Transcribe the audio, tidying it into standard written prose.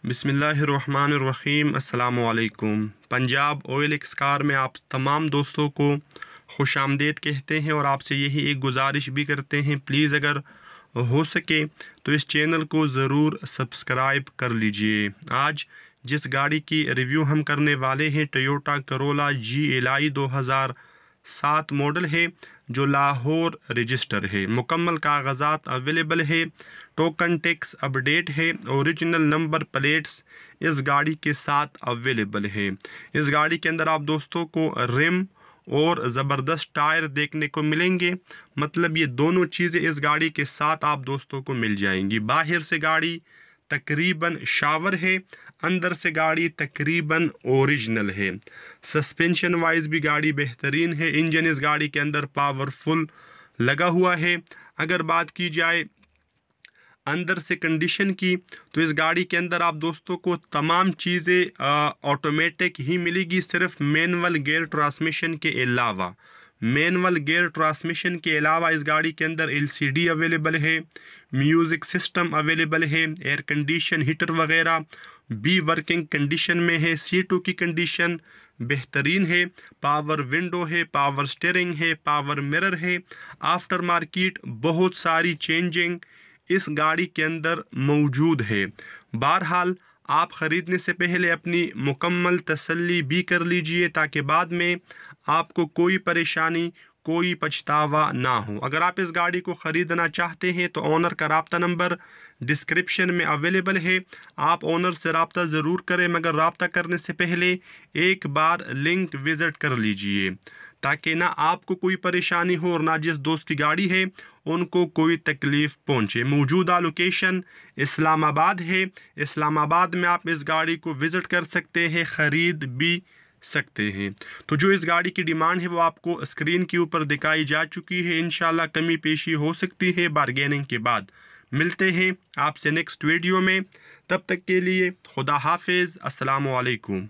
बिस्मिल्लाहिर्रहमानिर्रहीम। अस्सलाम वालेकुम। पंजाब ऑयल एक्स कार में आप तमाम दोस्तों को खुश आमदीद कहते हैं और आपसे यही एक गुजारिश भी करते हैं, प्लीज़ अगर हो सके तो इस चैनल को ज़रूर सब्सक्राइब कर लीजिए। आज जिस गाड़ी की रिव्यू हम करने वाले हैं टोयोटा करोला GLI 2007 मॉडल है, जो लाहौर रजिस्टर है। मुकम्मल कागजात अवेलेबल है, टोकन टैक्स अपडेट है, ओरिजिनल नंबर प्लेट्स इस गाड़ी के साथ अवेलेबल है। इस गाड़ी के अंदर आप दोस्तों को रिम और ज़बरदस्त टायर देखने को मिलेंगे, मतलब ये दोनों चीज़ें इस गाड़ी के साथ आप दोस्तों को मिल जाएंगी। बाहर से गाड़ी तकरीबन शावर है, अंदर से गाड़ी तकरीबन ओरिजिनल है। सस्पेंशन वाइज भी गाड़ी बेहतरीन है। इंजन इस गाड़ी के अंदर पावरफुल लगा हुआ है। अगर बात की जाए अंदर से कंडीशन की, तो इस गाड़ी के अंदर आप दोस्तों को तमाम चीज़ें ऑटोमेटिक ही मिलेगी, सिर्फ मैनुअल गियर ट्रांसमिशन के अलावा। मैनुअल गियर ट्रांसमिशन के अलावा इस गाड़ी के अंदर LCD अवेलेबल है, म्यूज़िक सिस्टम अवेलेबल है, एयर कंडीशन हीटर वगैरह भी वर्किंग कंडीशन में है। सीटों की कंडीशन बेहतरीन है, पावर विंडो है, पावर स्टीयरिंग है, पावर मिरर है। आफ्टर मार्केट बहुत सारी चेंजिंग इस गाड़ी के अंदर मौजूद है। बहरहाल आप ख़रीदने से पहले अपनी मुकम्मल तसल्ली भी कर लीजिए, ताकि बाद में आपको कोई परेशानी, कोई पछतावा ना हो। अगर आप इस गाड़ी को ख़रीदना चाहते हैं तो ऑनर का राब्ता नंबर डिस्क्रिप्शन में अवेलेबल है। आप ऑनर से राब्ता ज़रूर करें, मगर राब्ता करने से पहले एक बार लिंक विज़िट कर लीजिए, ताकि ना आपको कोई परेशानी हो और ना जिस दोस्त की गाड़ी है उनको कोई तकलीफ़ पहुंचे। मौजूदा लोकेशन इस्लामाबाद है। इस्लामाबाद में आप इस गाड़ी को विज़िट कर सकते हैं, ख़रीद भी सकते हैं। तो जो इस गाड़ी की डिमांड है वो आपको स्क्रीन के ऊपर दिखाई जा चुकी है। इंशाल्लाह कमी पेशी हो सकती है बारगेनिंग के बाद। मिलते हैं आपसे नेक्स्ट वीडियो में, तब तक के लिए खुदा हाफिज़। अस्सलामु अलैकुम।